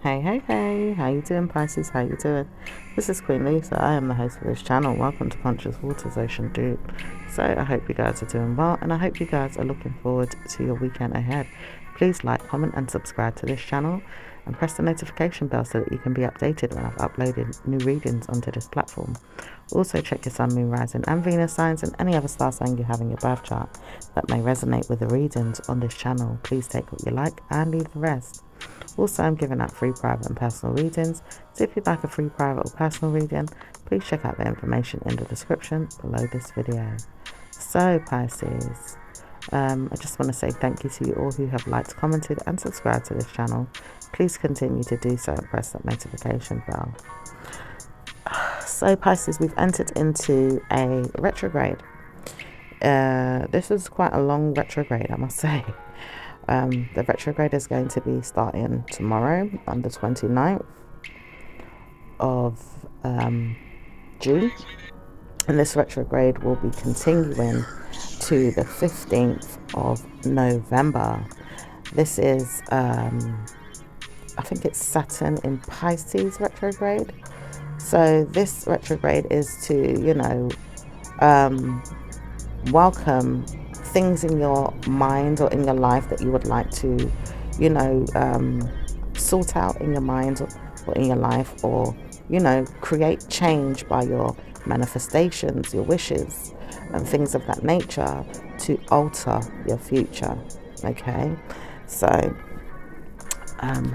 Hey, how you doing, Pisces? How you doing? This is Queen Lisa. I am the host of this channel. Welcome to Conscious Waters Ocean Deep. So I hope you guys are doing well, and I hope you guys are looking forward to your weekend ahead. Please like, comment and subscribe to this channel, and press the notification bell so that you can be updated when I've uploaded new readings onto this platform. Also check your Sun, Moon, Rising and Venus signs and any other star sign you have in your birth chart that may resonate with the readings on this channel. Please take what you like and leave the rest. Also, I'm giving out free private and personal readings, so if you'd like a free private or personal reading, please check out the information in the description below this video. So Pisces, I just want to say thank you to you all who have liked, commented and subscribed to this channel. Please continue to do so and press that notification bell. So Pisces, we've entered into a retrograde. This is quite a long retrograde, I must say. The retrograde is going to be starting tomorrow on the 29th of June, and this retrograde will be continuing to the 15th of November. This is I think it's Saturn in Pisces retrograde. So this retrograde is to welcome things in your mind or in your life that you would like to sort out in your mind or in your life, or create change by your manifestations, your wishes and things of that nature to alter your future. Okay, so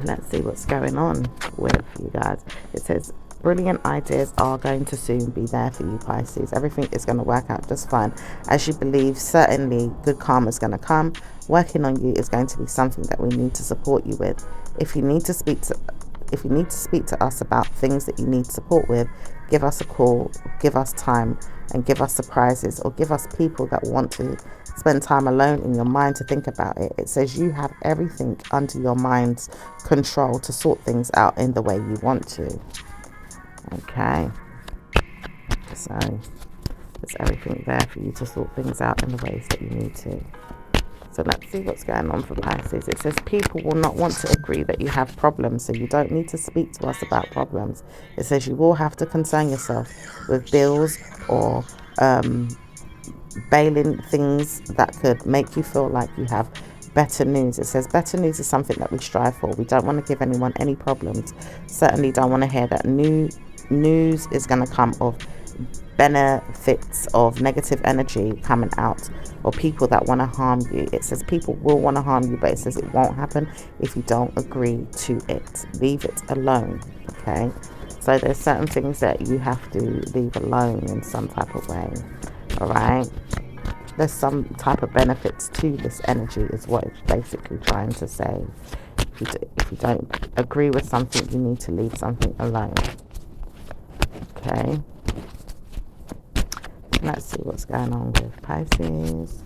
let's see what's going on with you guys. It says brilliant ideas are going to soon be there for you, Pisces. Everything is going to work out just fine. As you believe, certainly good karma is going to come. Working on you is going to be something that we need to support you with. If you need to speak to us about things that you need support with, give us a call, give us time, and give us surprises, or give us people that want to spend time alone in your mind to think about it. It says you have everything under your mind's control to sort things out in the way you want to. Okay, so there's everything there for you to sort things out in the ways that you need to. So let's see what's going on for Pisces. It says people will not want to agree that you have problems, so you don't need to speak to us about problems. It says you will have to concern yourself with bills or bailing things that could make you feel like you have better news. It says better news is something that we strive for. We don't want to give anyone any problems. Certainly don't want to hear that news is going to come of benefits of negative energy coming out, or people that want to harm you. It says people will want to harm you, but it says it won't happen if you don't agree to it. Leave it alone. Okay, so there's certain things that you have to leave alone in some type of way. All right, there's some type of benefits to this energy is what it's basically trying to say. If you don't agree with something, you need to leave something alone. Okay, let's see what's going on with Pisces.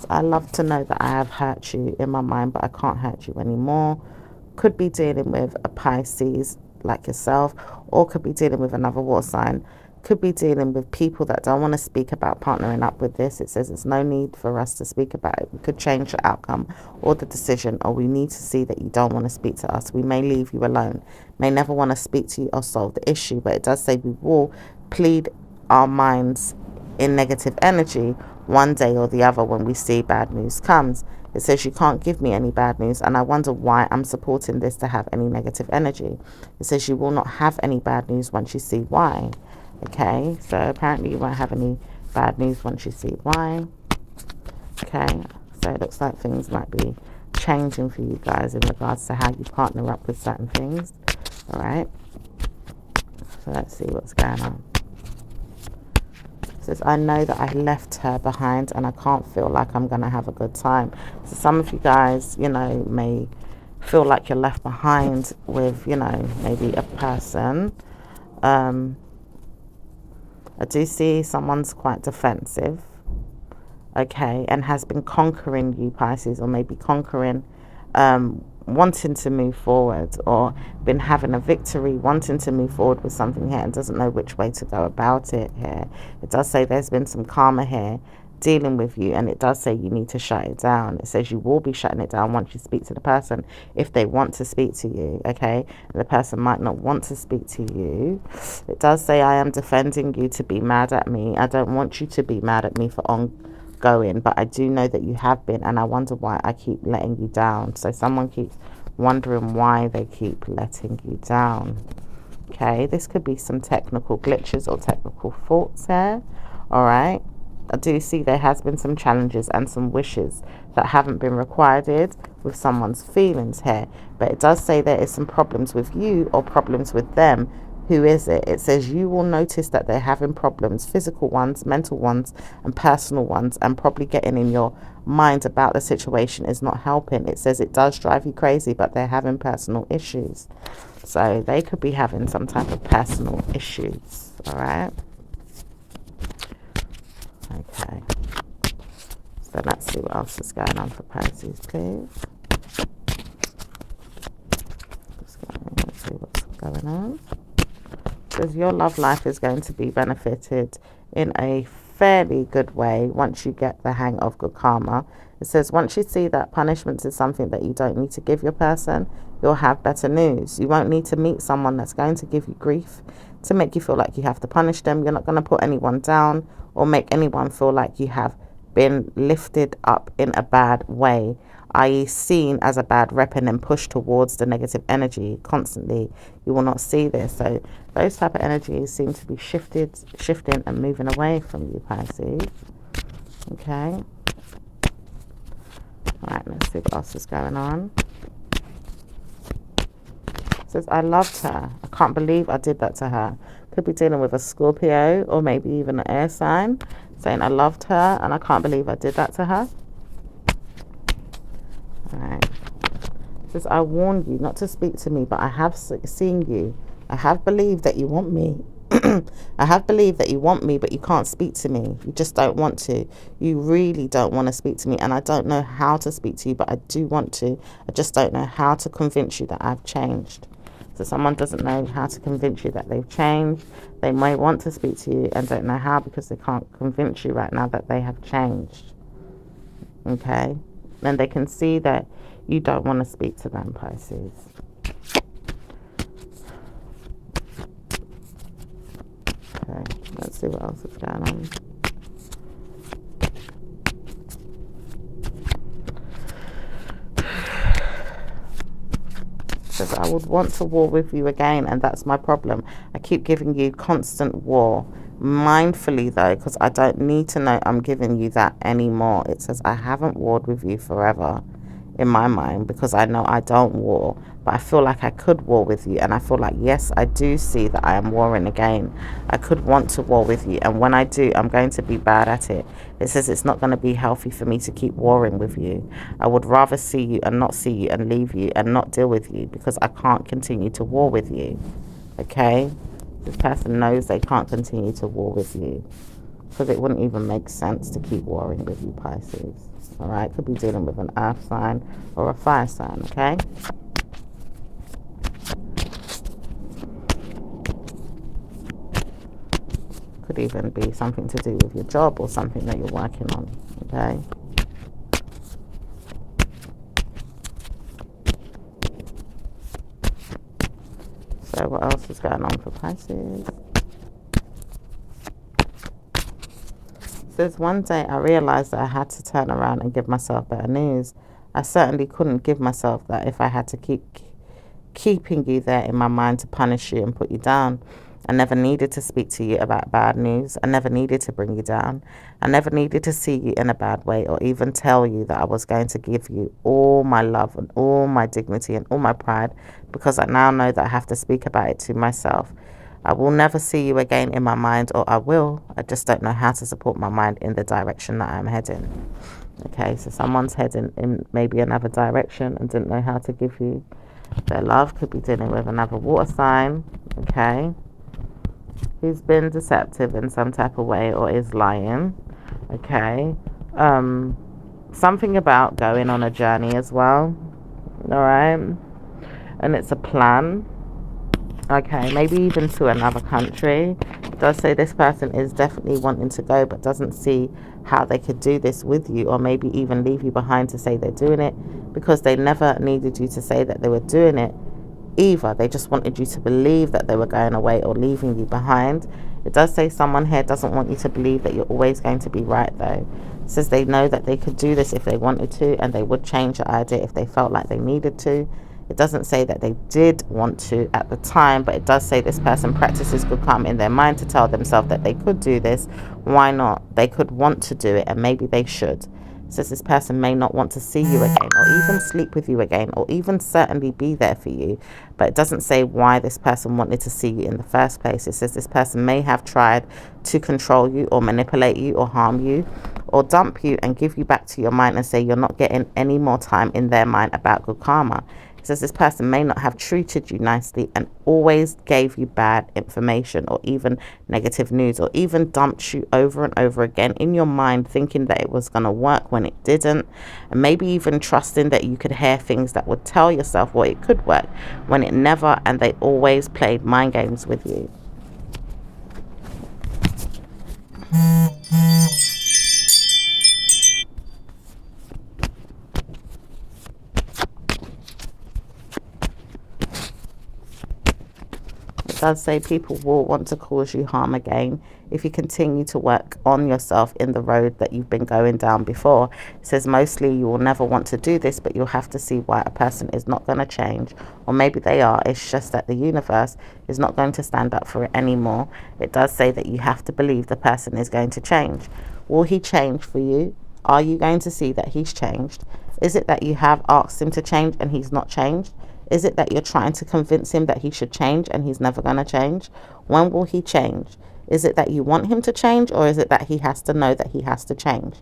I love to know that I have hurt you in my mind, but I can't hurt you anymore. Could be dealing with a Pisces like yourself, or could be dealing with another water sign. Could be dealing with people that don't want to speak about partnering up with this. It says there's no need for us to speak about it. We could change the outcome or the decision, or we need to see that you don't want to speak to us. We may leave you alone, may never want to speak to you or solve the issue, but it does say we will plead our minds in negative energy one day or the other when we see bad news comes. It says you can't give me any bad news, and I wonder why I'm supporting this to have any negative energy. It says you will not have any bad news once you see why. Okay, so apparently you won't have any bad news once you see why. Okay, so it looks like things might be changing for you guys in regards to how you partner up with certain things. All right, so let's see what's going on. It says I know that I left her behind and I can't feel like I'm going to have a good time. So some of you guys, may feel like you're left behind with, maybe a person. I do see someone's quite defensive, okay, and has been conquering you, Pisces, or maybe conquering, wanting to move forward, or been having a victory, wanting to move forward with something here and doesn't know which way to go about it here. It does say there's been some karma here dealing with you, and it does say you need to shut it down. It says you will be shutting it down once you speak to the person, if they want to speak to you, okay? The person might not want to speak to you. It does say, I am defending you to be mad at me. I don't want you to be mad at me for ongoing, but I do know that you have been, and I wonder why I keep letting you down. So someone keeps wondering why they keep letting you down. Okay, this could be some technical glitches or technical faults here. All right, I do see there has been some challenges and some wishes that haven't been requited with someone's feelings here, but it does say there is some problems with you or problems with them. Who is it? It says you will notice that they're having problems, physical ones, mental ones, and personal ones, and probably getting in your mind about the situation is not helping. It says it does drive you crazy, but they're having personal issues. So they could be having some type of personal issues. All right. Okay. So let's see what else is going on for Pisces, please. Let's see what's going on. Because your love life is going to be benefited in a fairly good way once you get the hang of good karma. It says once you see that punishment is something that you don't need to give your person, you'll have better news. You won't need to meet someone that's going to give you grief to make you feel like you have to punish them. You're not going to put anyone down or make anyone feel like you have been lifted up in a bad way, i.e. seen as a bad rep and then pushed towards the negative energy constantly. You will not see this. So those type of energies seem to be shifting and moving away from you, Pisces. Okay. All right, let's see what else is going on. It says, I loved her. I can't believe I did that to her. Could be dealing with a Scorpio or maybe even an air sign, saying I loved her and I can't believe I did that to her. All right. It says, I warned you not to speak to me, but I have seen you. I have believed that you want me. I have believed that you want me, but you can't speak to me. You just don't want to. You really don't want to speak to me, and I don't know how to speak to you, but I do want to. I just don't know how to convince you that I've changed. So someone doesn't know how to convince you that they've changed. They may want to speak to you and don't know how because they can't convince you right now that they have changed. Okay? And they can see that you don't want to speak to them, Pisces. Okay, let's see what else is going on. Says, I would want to war with you again, and that's my problem. I keep giving you constant war. Mindfully, though, because I don't need to know I'm giving you that anymore. It says, I haven't warred with you forever in my mind because I know I don't war, but I feel like I could war with you, and I feel like, yes, I do see that I am warring again. I could want to war with you, and when I do, I'm going to be bad at it. It says it's not going to be healthy for me to keep warring with you. I would rather see you and not see you and leave you and not deal with you because I can't continue to war with you. Okay? This person knows they can't continue to war with you because it wouldn't even make sense to keep warring with you, Pisces. All right? Could be dealing with an earth sign or a fire sign, okay? Could even be something to do with your job or something that you're working on, okay? So what else is going on for Pisces? It says, one day I realized that I had to turn around and give myself better news. I certainly couldn't give myself that if I had to keep keeping you there in my mind to punish you and put you down. I never needed to speak to you about bad news. I never needed to bring you down. I never needed to see you in a bad way or even tell you that I was going to give you all my love and all my dignity and all my pride, because I now know that I have to speak about it to myself. I will never see you again in my mind, or I will. I just don't know how to support my mind in the direction that I'm heading. Okay, so someone's heading in maybe another direction and didn't know how to give you their love. Could be dealing with another water sign, okay, who's been deceptive in some type of way or is lying, okay. Something about going on a journey as well, all right, and it's a plan, okay, maybe even to another country. does say this person is definitely wanting to go, but doesn't see how they could do this with you, or maybe even leave you behind to say they're doing it, because they never needed you to say that they were doing it either. They just wanted you to believe that they were going away or leaving you behind. It does say someone here doesn't want you to believe that you're always going to be right, though. It says they know that they could do this if they wanted to, and they would change your idea if they felt like they needed to. It doesn't say that they did want to at the time, but it does say this person practices good karma in their mind to tell themselves that they could do this. Why not? They could want to do it, and maybe they should. It says this person may not want to see you again, or even sleep with you again, or even certainly be there for you. But it doesn't say why this person wanted to see you in the first place. It says this person may have tried to control you, or manipulate you, or harm you, or dump you and give you back to your mind and say you're not getting any more time in their mind about good karma. Says this person may not have treated you nicely and always gave you bad information, or even negative news, or even dumped you over and over again in your mind, thinking that it was going to work when it didn't, and maybe even trusting that you could hear things that would tell yourself what it could work when it never, and they always played mind games with you. Does say people will want to cause you harm again if you continue to work on yourself in the road that you've been going down before. It says mostly you will never want to do this, but you'll have to see why a person is not going to change, or maybe they are. It's just that the universe is not going to stand up for it anymore. It does say that you have to believe the person is going to change. Will he change for you? Are you going to see that he's changed? Is it that you have asked him to change and he's not changed? Is it that you're trying to convince him that he should change and he's never going to change? When will he change? Is it that you want him to change, or is it that he has to know that he has to change?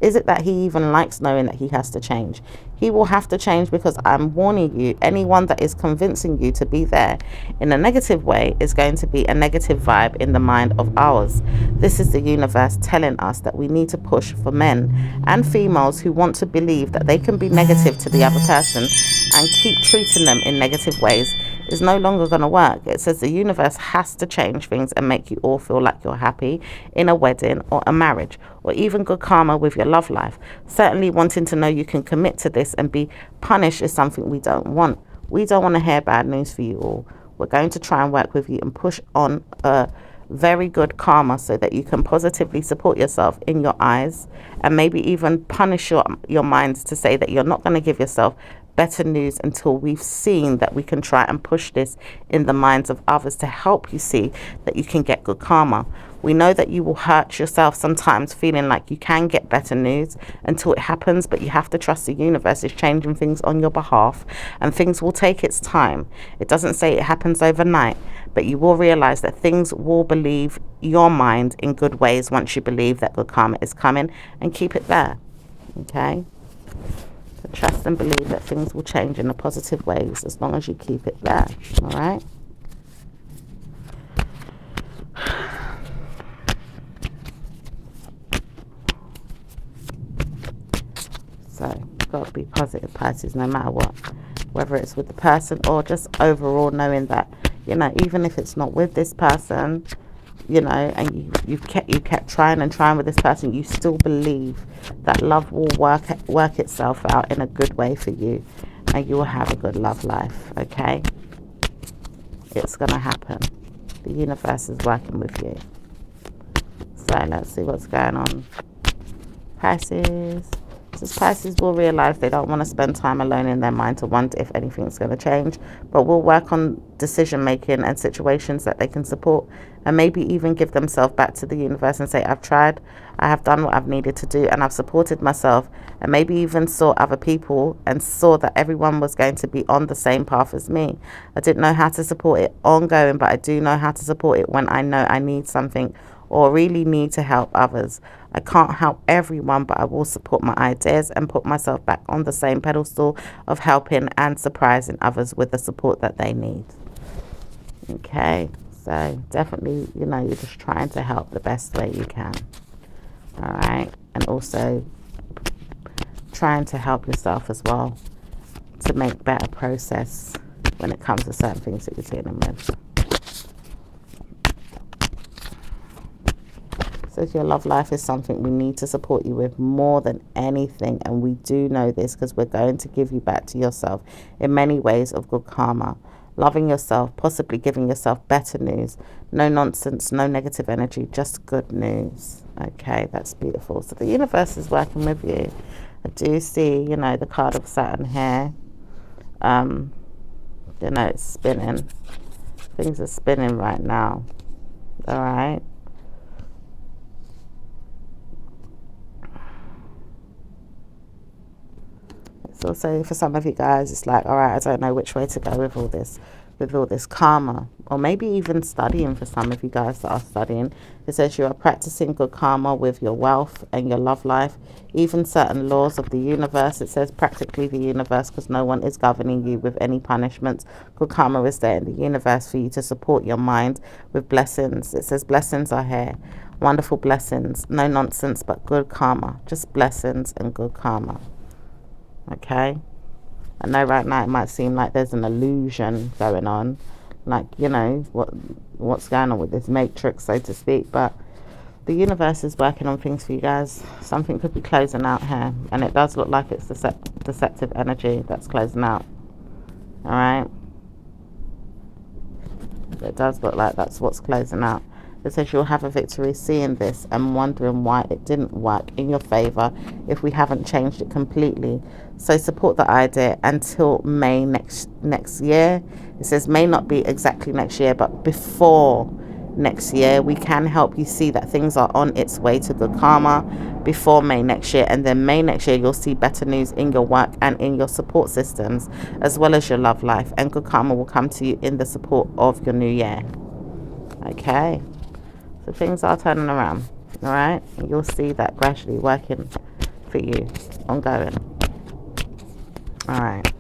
Is it that he even likes knowing that he has to change? He will have to change, because I'm warning you, anyone that is convincing you to be there in a negative way is going to be a negative vibe in the mind of ours. This is the universe telling us that we need to push for men and females who want to believe that they can be negative to the other person and keep treating them in negative ways is no longer going to work. It says the universe has to change things and make you all feel like you're happy in a wedding or a marriage, or even good karma with your love life. Certainly wanting to know you can commit to this and be punished is something we don't want. We don't want to hear bad news for you all. We're going to try and work with you and push on a very good karma so that you can positively support yourself in your eyes, and maybe even punish your minds to say that you're not going to give yourself better news until we've seen that we can try and push this in the minds of others to help you see that you can get good karma. We know that you will hurt yourself sometimes feeling like you can get better news until it happens, but you have to trust the universe is changing things on your behalf, and things will take its time. It doesn't say it happens overnight, but you will realize that things will believe your mind in good ways once you believe that good karma is coming, and keep it there. Okay? So trust and believe that things will change in a positive ways as long as you keep it there. All right? So you've got to be positive, Pisces, no matter what. Whether it's with the person or just overall knowing that, you know, even if it's not with this person, you know, and you kept trying and trying with this person, you still believe that love will work itself out in a good way for you, and you will have a good love life. Okay, it's gonna happen. The universe is working with you. So let's see what's going on. Pisces. Since Pisces will realize they don't want to spend time alone in their mind to wonder if anything's going to change, but will work on decision making and situations that they can support, and maybe even give themselves back to the universe and say, I've tried, I have done what I've needed to do, and I've supported myself, and maybe even saw other people and saw that everyone was going to be on the same path as me. I didn't know how to support it ongoing, but I do know how to support it when I know I need something or really need to help others. I can't help everyone, but I will support my ideas and put myself back on the same pedestal of helping and surprising others with the support that they need. Okay, so definitely, you know, you're just trying to help the best way you can. All right, and also trying to help yourself as well to make better process when it comes to certain things that you're dealing with. with your love life is something we need to support you with more than anything. And we do know this because we're going to give you back to yourself in many ways of good karma. Loving yourself, possibly giving yourself better news. No nonsense, no negative energy, just good news. Okay, that's beautiful. So the universe is working with you. I do see, you know, the card of Saturn here. You know, it's spinning. Things are spinning right now. All right. It's also, for some of you guys, it's like, all right, I don't know which way to go with all this karma, or maybe even studying. For some of you guys that are studying, it says you are practicing good karma with your wealth and your love life, even certain laws of the universe. It says practically the universe, because no one is governing you with any punishments. Good karma is there in the universe for you to support your mind with blessings. It says blessings are here, wonderful blessings, no nonsense, but good karma, just blessings and good karma. Okay, I know right now it might seem like there's an illusion going on, like, you know, what's going on with this matrix, so to speak, but the universe is working on things for you guys. Something could be closing out here, and it does look like it's deceptive energy that's closing out. All right, it does look like that's what's closing out. It says you'll have a victory seeing this and wondering why it didn't work in your favor if we haven't changed it completely. So support the idea until May next year. It says may not be exactly next year, but before next year. We can help you see that things are on its way to good karma before May next year. And then May next year, you'll see better news in your work and in your support systems, as well as your love life. And good karma will come to you in the support of your new year. Okay. So things are turning around, all right? And you'll see that gradually working for you, ongoing. All right.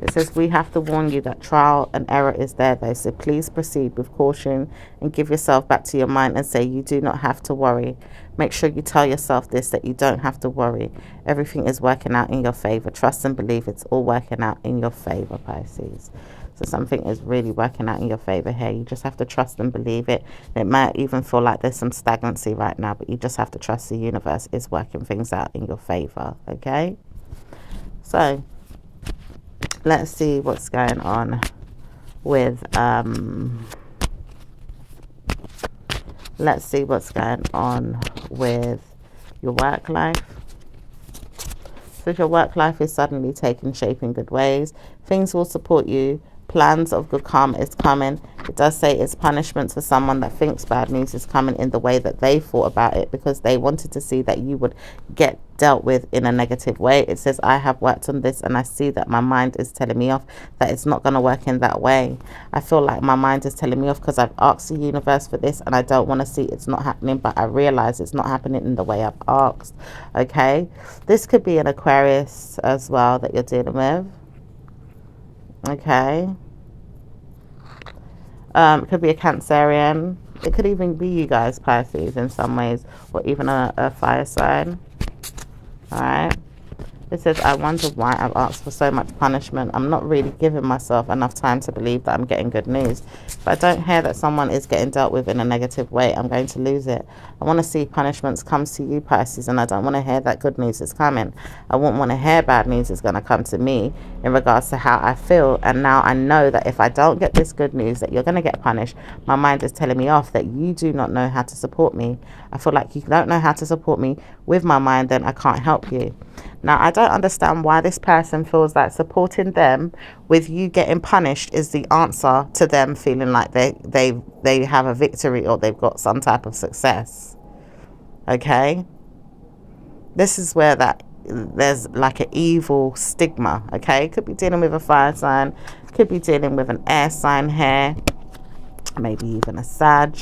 It says we have to warn you that trial and error is there, though. So please proceed with caution and give yourself back to your mind and say you do not have to worry. Make sure you tell yourself this, that you don't have to worry. Everything is working out in your favor. Trust and believe it's all working out in your favor, Pisces. So something is really working out in your favor here. You just have to trust and believe it. It might even feel like there's some stagnancy right now, but you just have to trust the universe is working things out in your favor, okay? So let's see what's going on with your work life. So if your work life is suddenly taking shape in good ways, things will support you. Plans of good karma is coming. It does say it's punishments for someone that thinks bad news is coming in the way that they thought about it, because they wanted to see that you would get dealt with in a negative way. It says I have worked on this and I see that my mind is telling me off that it's not going to work in that way. I feel like my mind is telling me off because I've asked the universe for this and I don't want to see it's not happening, but I realize it's not happening in the way I've asked. Okay, this could be an Aquarius as well that you're dealing with. Okay, it could be a Cancerian. It could even be you guys, Pisces, in some ways, or even a fire sign. All right. It says, I wonder why I've asked for so much punishment. I'm not really giving myself enough time to believe that I'm getting good news. If I don't hear that someone is getting dealt with in a negative way, I'm going to lose it. I want to see punishments comes to you, Pisces, and I don't want to hear that good news is coming. I won't want to hear bad news is going to come to me in regards to how I feel. And now I know that if I don't get this good news, that you're going to get punished. My mind is telling me off that you do not know how to support me. I feel like you don't know how to support me with my mind, then I can't help you. Now, I don't understand why this person feels like supporting them with you getting punished is the answer to them feeling like they have a victory or they've got some type of success. Okay? This is where there's like an evil stigma. Okay? Could be dealing with a fire sign. Could be dealing with an air sign here. Maybe even a Sag.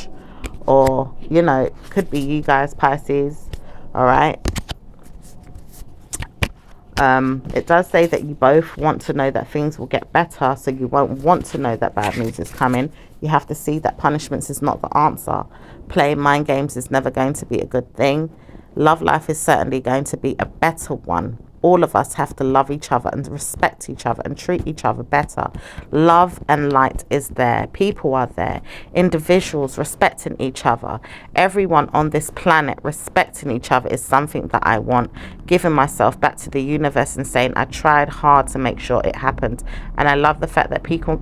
Or, you know, it could be you guys, Pisces. All right? It does say that you both want to know that things will get better, so you won't want to know that bad news is coming. You have to see that punishments is not the answer. Playing mind games is never going to be a good thing. Love life is certainly going to be a better one. all of us have to love each other and respect each other and treat each other better. Love and light is there. People are there. Individuals respecting each other. Everyone on this planet respecting each other is something that I want. Giving myself back to the universe and saying I tried hard to make sure it happened. And I love the fact that people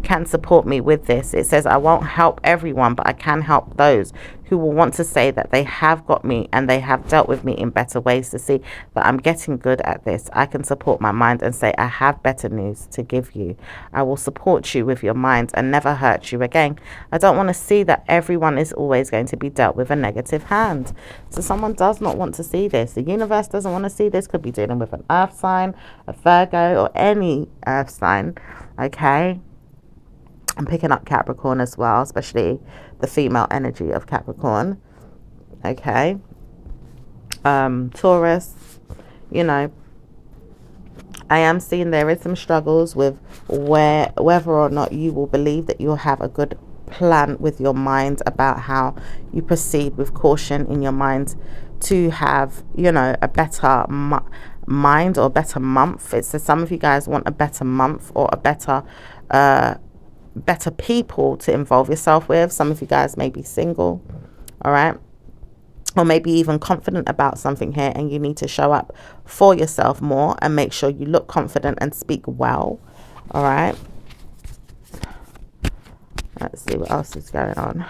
can support me with this. It says I won't help everyone, but I can help those who will want to say that they have got me and they have dealt with me in better ways, to see that I'm getting good at this. I can support my mind and say I have better news to give you. I will support you with your mind and never hurt you again. I don't want to see that everyone is always going to be dealt with a negative hand. So someone does not want to see this. The universe doesn't want to see this. Could be dealing with an earth sign, a Virgo, or any earth sign. Okay, I'm picking up Capricorn as well, especially the female energy of Capricorn. Okay, Taurus, you know, I am seeing there is some struggles with whether or not you will believe that you'll have a good plan with your mind about how you proceed with caution in your mind to have, you know, a better mind or a better month. It says some of you guys want a better month or a better people to involve yourself with. Some of you guys may be single, all right, or maybe even confident about something here, and you need to show up for yourself more and make sure you look confident and speak well. All right, let's see what else is going on.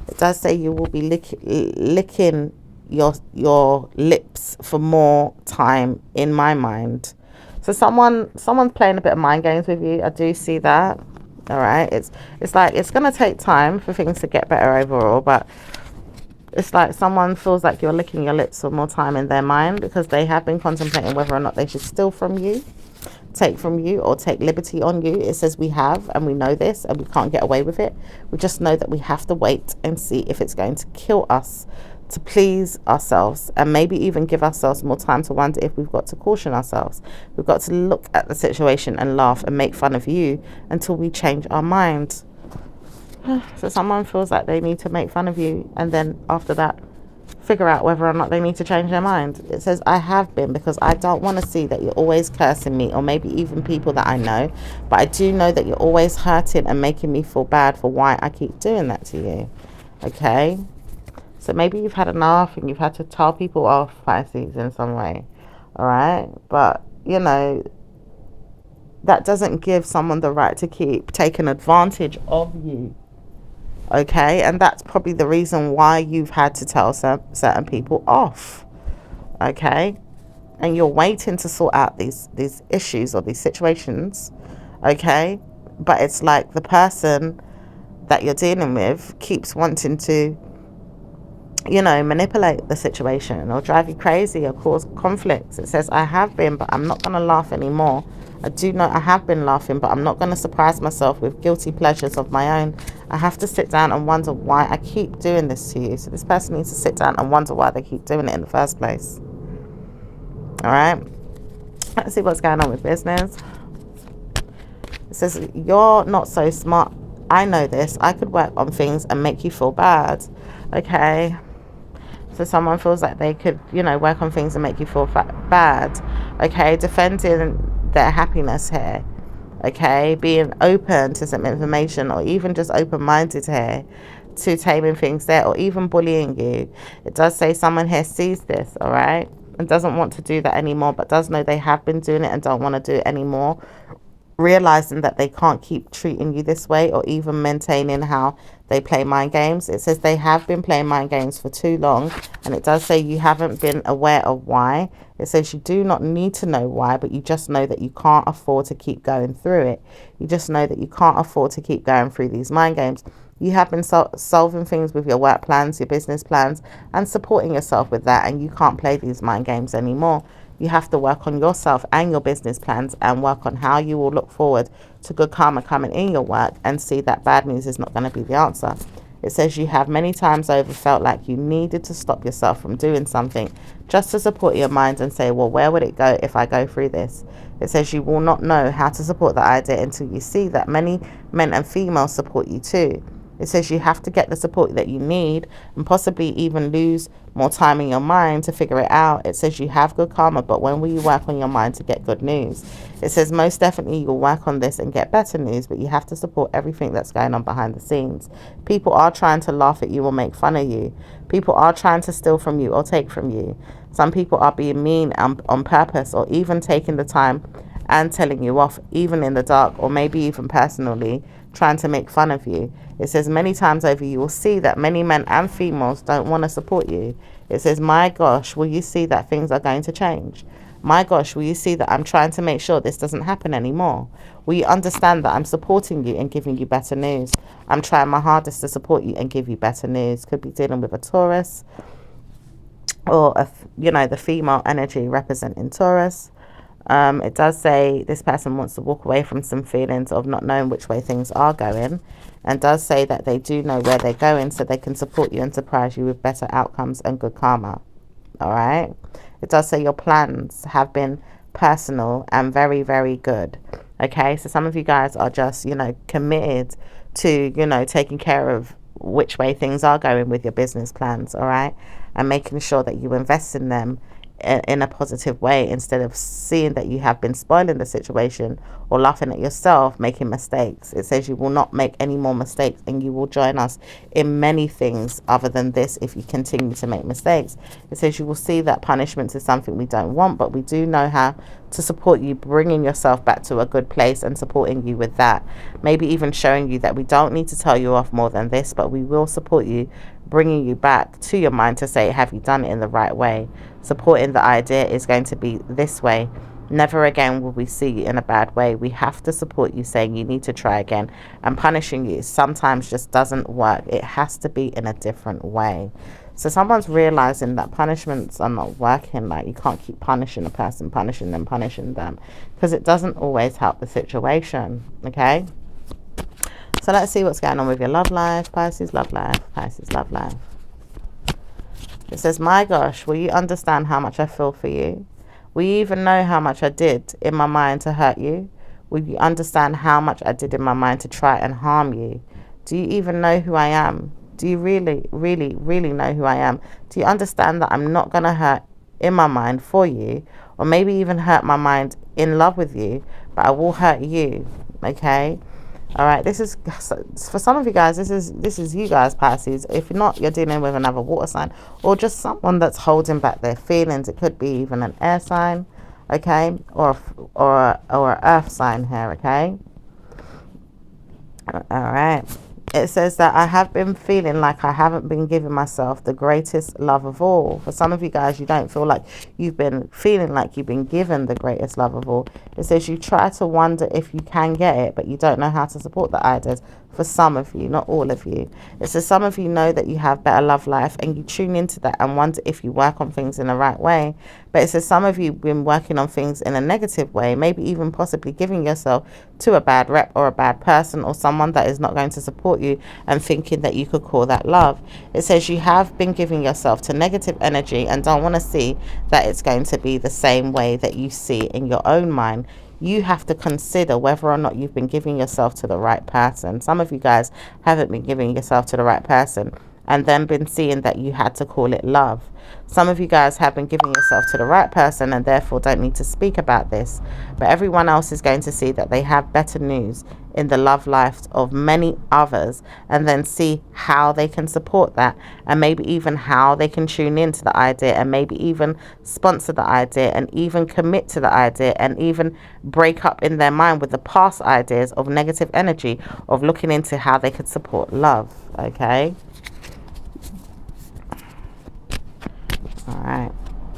It does say you will be licking your lips for more time, in my mind. So someone's playing a bit of mind games with you. I do see that. All right, it's like it's gonna take time for things to get better overall, but it's like someone feels like you're licking your lips for more time in their mind, because they have been contemplating whether or not they should steal from you, take from you, or take liberty on you. It says we have, and we know this, and we can't get away with it. We just know that we have to wait and see if it's going to kill us to please ourselves, and maybe even give ourselves more time to wonder if we've got to caution ourselves. We've got to look at the situation and laugh and make fun of you until we change our mind. So someone feels like they need to make fun of you, and then after that figure out whether or not they need to change their mind. It says I have been, because I don't want to see that you're always cursing me, or maybe even people that I know, but I do know that you're always hurting and making me feel bad for why I keep doing that to you. Okay, so maybe you've had enough and you've had to tell people off, Pisces, in some way. All right, but you know, that doesn't give someone the right to keep taking advantage of you. Okay, and that's probably the reason why you've had to tell certain people off. Okay, and you're waiting to sort out these issues or these situations. Okay, but it's like the person that you're dealing with keeps wanting to, you know, manipulate the situation or drive you crazy or cause conflicts. It says I have been, but I'm not going to laugh anymore. I do know I have been laughing, but I'm not going to surprise myself with guilty pleasures of my own. I have to sit down and wonder why I keep doing this to you. So this person needs to sit down and wonder why they keep doing it in the first place. All right, let's see what's going on with business. It says you're not so smart. I know this. I could work on things and make you feel bad. Okay, so someone feels like they could, you know, work on things and make you feel bad. Okay, defending their happiness here. Okay, being open to some information, or even just open-minded here to taming things there, or even bullying you. It does say someone here sees this, all right, and doesn't want to do that anymore, but does know they have been doing it and don't want to do it anymore, realizing that they can't keep treating you this way, or even maintaining how they play mind games. It says they have been playing mind games for too long, and it does say you haven't been aware of why. It says you do not need to know why, but you just know that you can't afford to keep going through it. You just know that you can't afford to keep going through these mind games. You have been solving things with your work plans, your business plans, and supporting yourself with that, and you can't play these mind games anymore. You have to work on yourself and your business plans, and work on how you will look forward to good karma coming in your work, and see that bad news is not going to be the answer. It says you have many times over felt like you needed to stop yourself from doing something just to support your mind and say, well, where would it go if I go through this? It says you will not know how to support the idea until you see that many men and females support you too. It says you have to get the support that you need and possibly even lose more time in your mind to figure it out. It says you have good karma, but when will you work on your mind to get good news? It says most definitely you'll work on this and get better news, but you have to support everything that's going on behind the scenes. People are trying to laugh at you or make fun of you. People are trying to steal from you or take from you. Some people are being mean on purpose, or even taking the time and telling you off, even in the dark, or maybe even personally trying to make fun of you. It says many times over you will see that many men and females don't want to support you. It says, my gosh, will you see that things are going to change? My gosh, will you see that I'm trying to make sure this doesn't happen anymore? Will you understand that I'm supporting you and giving you better news? I'm trying my hardest to support you and give you better news. Could be dealing with a Taurus, or the female energy representing Taurus. It does say this person wants to walk away from some feelings of not knowing which way things are going, and does say that they do know where they're going, so they can support you and surprise you with better outcomes and good karma. All right. It does say your plans have been personal and very, very good. Okay. So some of you guys are just, committed to, taking care of which way things are going with your business plans. All right. And making sure that you invest in them in a positive way, instead of seeing that you have been spoiling the situation or laughing at yourself making mistakes. It says you will not make any more mistakes, and you will join us in many things other than this if you continue to make mistakes. It says you will see that punishment is something we don't want, but we do know how to support you bringing yourself back to a good place and supporting you with that. Maybe even showing you that we don't need to tell you off more than this, but we will support you, bringing you back to your mind to say, have you done it in the right way? Supporting the idea is going to be this way. Never again will we see you in a bad way. We have to support you, saying you need to try again. And punishing you sometimes just doesn't work. It has to be in a different way. So someone's realizing that punishments are not working. Like, you can't keep punishing a person, punishing them, because it doesn't always help the situation. Okay? So let's see what's going on with your love life. Pisces, love life. Pisces, love life. It says, my gosh, will you understand how much I feel for you? Will you even know how much I did in my mind to hurt you? Will you understand how much I did in my mind to try and harm you? Do you even know who I am? Do you really, really, really know who I am? Do you understand that I'm not going to hurt in my mind for you, or maybe even hurt my mind in love with you, but I will hurt you, okay? All right, this is, for some of you guys, this is you guys, Pisces. If not, you're dealing with another water sign, or just someone that's holding back their feelings. It could be even an air sign, okay, or an earth sign here, okay. All right. It says that I have been feeling like I haven't been giving myself the greatest love of all. For some of you guys, you don't feel like you've been feeling like you've been given the greatest love of all. It says you try to wonder if you can get it, but you don't know how to support the ideas. For some of you, not all of you. It says some of you know that you have better love life, and you tune into that and wonder if you work on things in the right way. But it says some of you have been working on things in a negative way, maybe even possibly giving yourself to a bad rep or a bad person or someone that is not going to support you, and thinking that you could call that love. It says you have been giving yourself to negative energy and don't want to see that it's going to be the same way that you see in your own mind. You have to consider whether or not you've been giving yourself to the right person. Some of you guys haven't been giving yourself to the right person, and then been seeing that you had to call it love. Some of you guys have been giving yourself to the right person and therefore don't need to speak about this. But everyone else is going to see that they have better news in the love life of many others, and then see how they can support that, and maybe even how they can tune into the idea, and maybe even sponsor the idea, and even commit to the idea, and even break up in their mind with the past ideas of negative energy of looking into how they could support love. Okay. All right,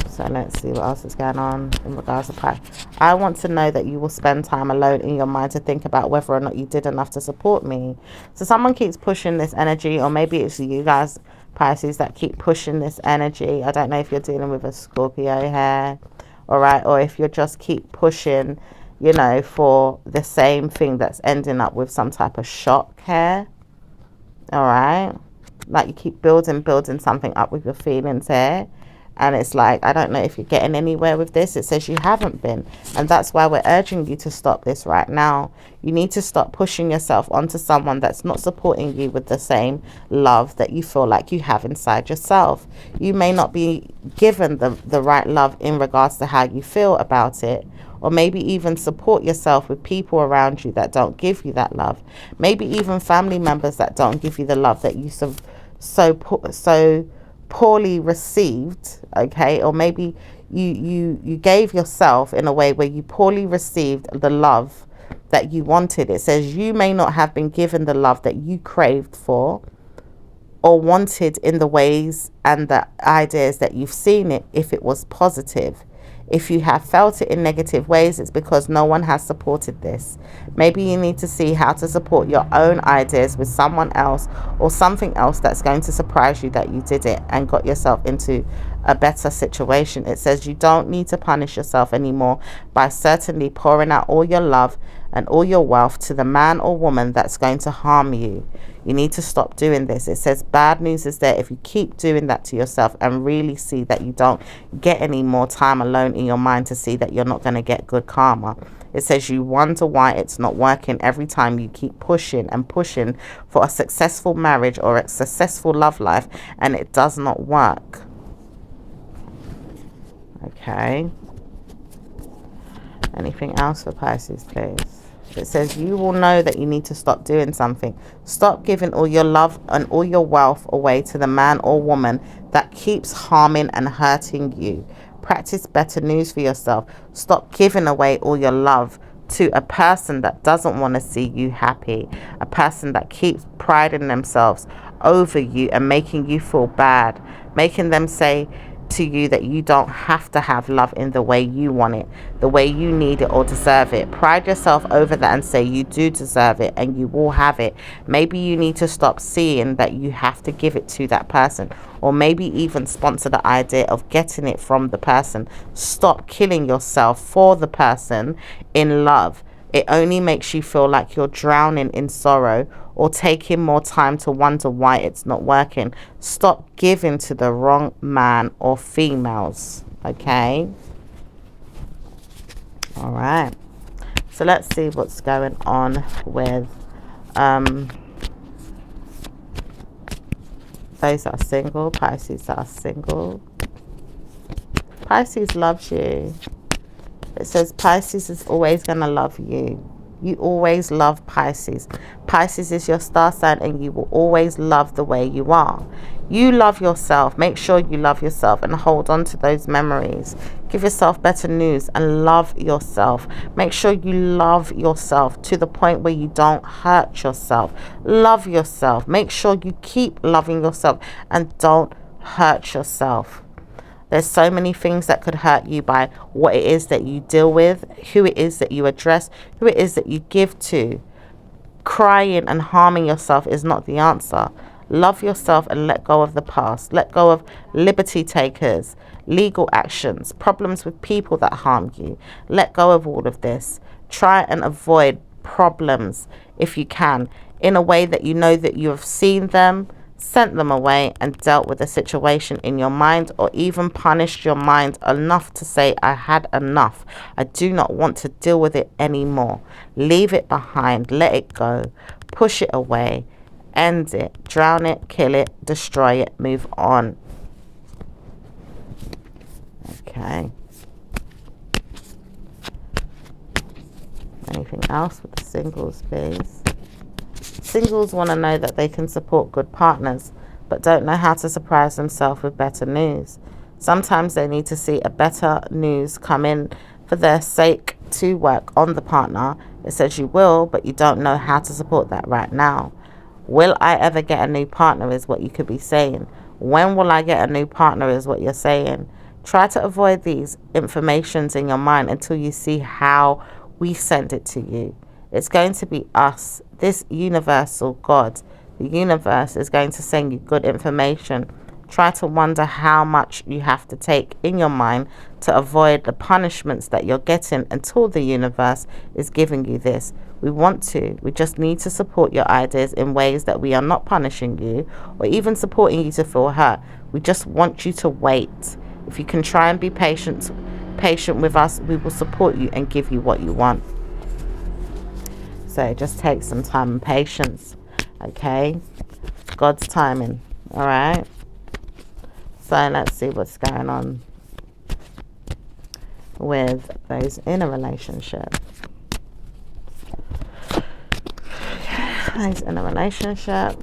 so let's see what else is going on in regards to Pi. I want to know that you will spend time alone in your mind to think about whether or not you did enough to support me. So someone keeps pushing this energy, or maybe it's you guys, Pisces, that keep pushing this energy. I don't know if you're dealing with a Scorpio here, all right, or if you just keep pushing, for the same thing that's ending up with some type of shock here, all right? Like you keep building something up with your feelings here. And it's like, I don't know if you're getting anywhere with this. It says you haven't been. And that's why we're urging you to stop this right now. You need to stop pushing yourself onto someone that's not supporting you with the same love that you feel like you have inside yourself. You may not be given the right love in regards to how you feel about it. Or maybe even support yourself with people around you that don't give you that love. Maybe even family members that don't give you the love that you so poorly received, okay? Or maybe you gave yourself in a way where you poorly received the love that you wanted. It says you may not have been given the love that you craved for or wanted in the ways and the ideas that you've seen it if it was positive. If you have felt it in negative ways, it's because no one has supported this. Maybe you need to see how to support your own ideas with someone else or something else that's going to surprise you that you did it and got yourself into a better situation. It says you don't need to punish yourself anymore by certainly pouring out all your love and all your wealth to the man or woman that's going to harm you. You need to stop doing this. It says bad news is there if you keep doing that to yourself and really see that you don't get any more time alone in your mind to see that you're not going to get good karma. It says you wonder why it's not working every time you keep pushing and pushing for a successful marriage or a successful love life and it does not work. Okay. Anything else for Pisces, please? It says you will know that you need to stop doing something. Stop giving all your love and all your wealth away to the man or woman that keeps harming and hurting you. Practice better news for yourself. Stop giving away all your love to a person that doesn't want to see you happy. A person that keeps priding themselves over you and making you feel bad. Making them say to you that you don't have to have love in the way you want it, the way you need it or deserve it. Pride yourself over that and say you do deserve it and you will have it. Maybe you need to stop seeing that you have to give it to that person, or maybe even sponsor the idea of getting it from the person. Stop killing yourself for the person in love. It only makes you feel like you're drowning in sorrow or taking more time to wonder why it's not working. Stop giving to the wrong man or females, okay? All right. So let's see what's going on with those that are single, Pisces that are single. Pisces loves you. It says Pisces is always going to love you. You always love Pisces. Pisces is your star sign and you will always love the way you are. You love yourself. Make sure you love yourself and hold on to those memories. Give yourself better news and love yourself. Make sure you love yourself to the point where you don't hurt yourself. Love yourself. Make sure you keep loving yourself and don't hurt yourself. There's so many things that could hurt you by what it is that you deal with, who it is that you address, who it is that you give to. Crying and harming yourself is not the answer. Love yourself and let go of the past. Let go of liberty takers, legal actions, problems with people that harm you. Let go of all of this. Try and avoid problems if you can, in a way that you know that you have seen them, sent them away and dealt with the situation in your mind, or even punished your mind enough to say, I had enough. I do not want to deal with it anymore. Leave it behind. Let it go. Push it away. End it. Drown it. Kill it. Destroy it. Move on. Okay. Anything else with the singles, please? Singles want to know that they can support good partners, but don't know how to surprise themselves with better news. Sometimes they need to see a better news come in for their sake to work on the partner. It says you will, but you don't know how to support that right now. Will I ever get a new partner is what you could be saying. When will I get a new partner is what you're saying. Try to avoid these informations in your mind until you see how we send it to you. It's going to be us, this universal God. The universe is going to send you good information. Try to wonder how much you have to take in your mind to avoid the punishments that you're getting until the universe is giving you this. We just need to support your ideas in ways that we are not punishing you or even supporting you to feel hurt. We just want you to wait. If you can try and be patient with us, we will support you and give you what you want. So it just takes some time and patience, okay? God's timing, all right? So let's see what's going on with those in a relationship. Those in a relationship.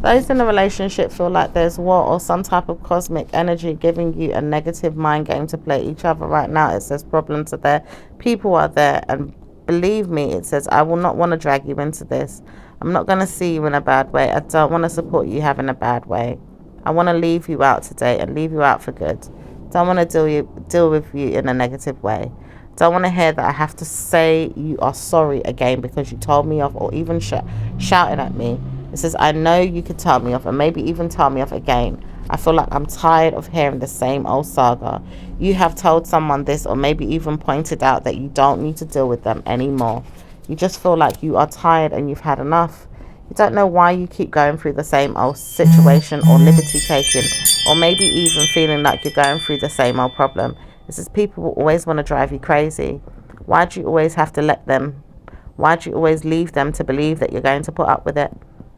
Those in a relationship feel like there's war or some type of cosmic energy giving you a negative mind game to play each other right now. It says problems are there, people are there, and believe me, it says, I will not want to drag you into this. I'm not going to see you in a bad way. I don't want to support you having a bad way. I want to leave you out today and leave you out for good. Don't want to deal with you in a negative way. Don't want to hear that I have to say you are sorry again because you told me off, or even shouting at me. It says, I know you could tell me off and maybe even tell me off again. I feel like I'm tired of hearing the same old saga. You have told someone this, or maybe even pointed out that you don't need to deal with them anymore. You just feel like you are tired and you've had enough. You don't know why you keep going through the same old situation or liberty taking, or maybe even feeling like you're going through the same old problem. This is people will always want to drive you crazy. Why do you always have to let them? Why do you always leave them to believe that you're going to put up with it?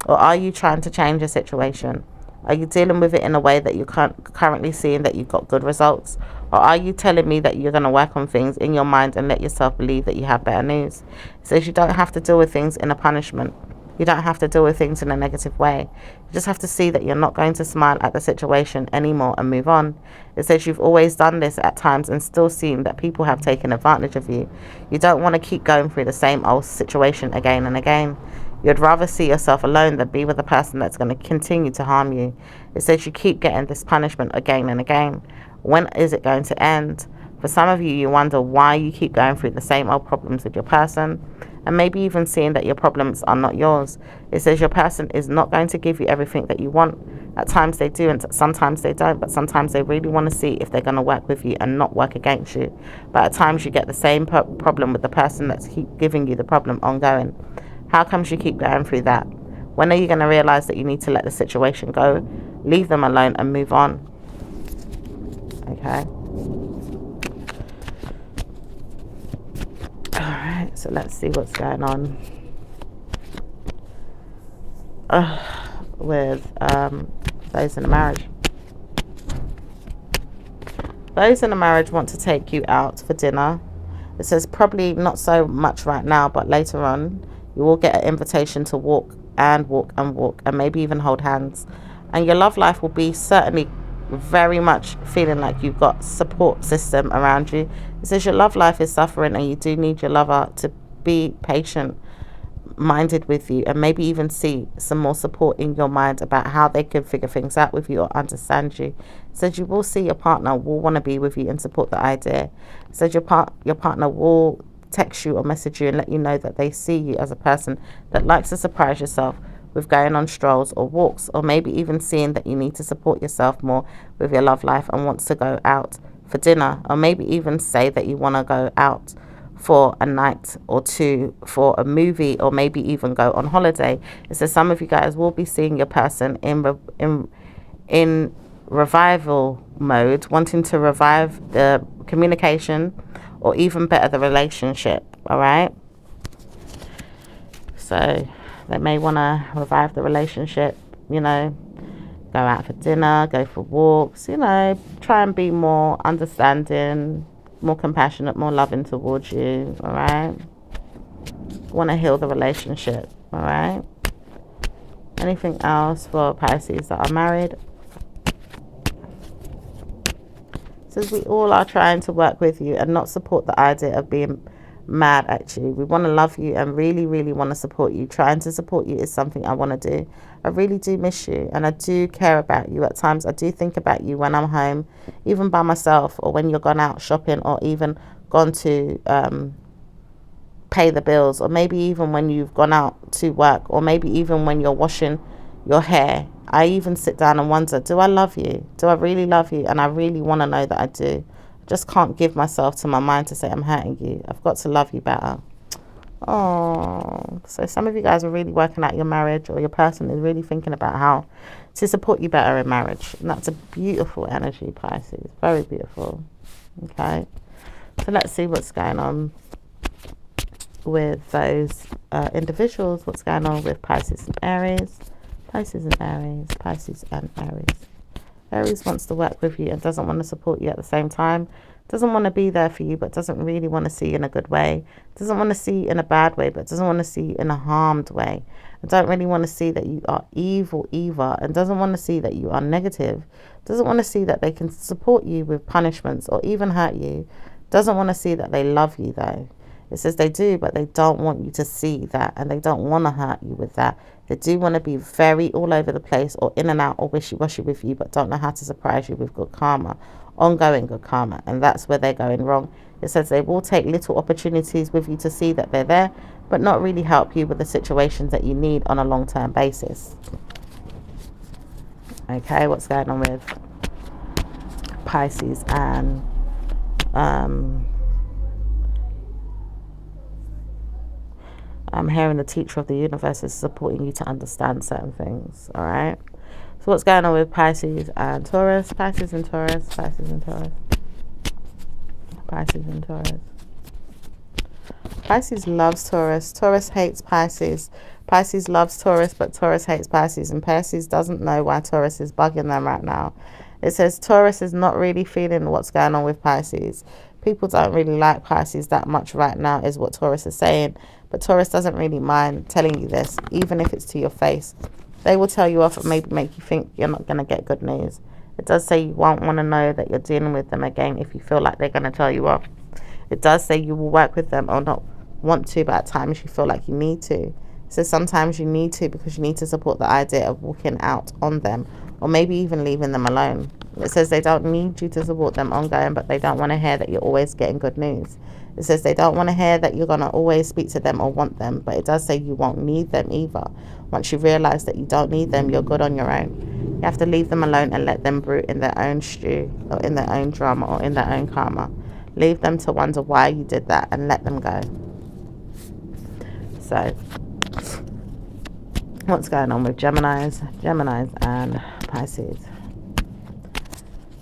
Or are you trying to change a situation? Are you dealing with it in a way that you're currently seeing that you've got good results? Or are you telling me that you're going to work on things in your mind and let yourself believe that you have better news? It says you don't have to deal with things in a punishment. You don't have to deal with things in a negative way. You just have to see that you're not going to smile at the situation anymore and move on. It says you've always done this at times and still seen that people have taken advantage of you. You don't want to keep going through the same old situation again and again. You'd rather see yourself alone than be with a person that's going to continue to harm you. It says you keep getting this punishment again and again. When is it going to end? For some of you, you wonder why you keep going through the same old problems with your person, and maybe even seeing that your problems are not yours. It says your person is not going to give you everything that you want. At times they do, and sometimes they don't, but sometimes they really want to see if they're going to work with you and not work against you. But at times you get the same problem with the person that's keep giving you the problem ongoing. How comes you keep going through that? When are you going to realize that you need to let the situation go, leave them alone and move on? Okay. Alright, so let's see what's going on with those in a marriage. Those in a marriage want to take you out for dinner. It says probably not so much right now, but later on you will get an invitation to walk and maybe even hold hands. And your love life will be certainly very much feeling like you've got support system around you. It says your love life is suffering and you do need your lover to be patient minded with you and maybe even see some more support in your mind about how they can figure things out with you or understand you. It says you will see your partner will want to be with you and support the idea. It says your partner will text you or message you and let you know that they see you as a person that likes to surprise yourself with going on strolls or walks, or maybe even seeing that you need to support yourself more with your love life and wants to go out for dinner, or maybe even say that you want to go out for a night or two for a movie, or maybe even go on holiday. It says some of you guys will be seeing your person in revival mode, wanting to revive the communication or even better the relationship. All right, so they may want to revive the relationship, you know, go out for dinner, go for walks, you know, try and be more understanding, more compassionate, more loving towards you. All right, want to heal the relationship. All right, anything else for Pisces that are married? Says we all are trying to work with you and not support the idea of being mad at you. We want to love you and really, really want to support you. Trying to support you is something I want to do. I really do miss you and I do care about you. At times I do think about you when I'm home, even by myself, or when you're gone out shopping, or even gone to pay the bills, or maybe even when you've gone out to work, or maybe even when you're washing your hair. I even sit down and wonder, do I love you? Do I really love you? And I really want to know that I do. I just can't give myself to my mind to say I'm hurting you. I've got to love you better. Oh, so some of you guys are really working out your marriage, or your person is really thinking about how to support you better in marriage. And that's a beautiful energy, Pisces. Very beautiful. Okay. So let's see what's going on with those individuals. What's going on with Pisces and Aries? Pisces and Aries. Pisces and Aries. Aries wants to work with you and doesn't want to support you at the same time. Doesn't want to be there for you, but doesn't really want to see you in a good way. Doesn't want to see you in a bad way, but doesn't want to see you in a harmed way. And don't really want to see that you are evil either, and doesn't want to see that you are negative. Doesn't want to see that they can support you with punishments or even hurt you. Doesn't want to see that they love you though. It says they do, but they don't want you to see that, and they don't want to hurt you with that. They do want to be very all over the place or in and out or wishy-washy with you, but don't know how to surprise you with good karma, ongoing good karma, and that's where they're going wrong. It says they will take little opportunities with you to see that they're there, but not really help you with the situations that you need on a long-term basis. Okay, what's going on with Pisces and I'm hearing the teacher of the universe is supporting you to understand certain things. All right. So what's going on with Pisces and Taurus? Pisces and Taurus. Pisces and Taurus. Pisces and Taurus. Pisces loves Taurus. Taurus hates Pisces. Pisces loves Taurus, but Taurus hates Pisces. And Pisces doesn't know why Taurus is bugging them right now. It says Taurus is not really feeling what's going on with Pisces. People don't really like Pisces that much right now, is what Taurus is saying. But Taurus doesn't really mind telling you this, even if it's to your face. They will tell you off and maybe make you think you're not going to get good news. It does say you won't want to know that you're dealing with them again if you feel like they're going to tell you off. It does say you will work with them or not want to, but at times you feel like you need to. So sometimes you need to because you need to support the idea of walking out on them or maybe even leaving them alone. It says they don't need you to support them ongoing, but they don't want to hear that you're always getting good news. It says they don't want to hear that you're going to always speak to them or want them, but it does say you won't need them either. Once you realize that you don't need them, you're good on your own. You have to leave them alone and let them brew in their own stew or in their own drama or in their own karma. Leave them to wonder why you did that and let them go. So, what's going on with Geminis and Pisces?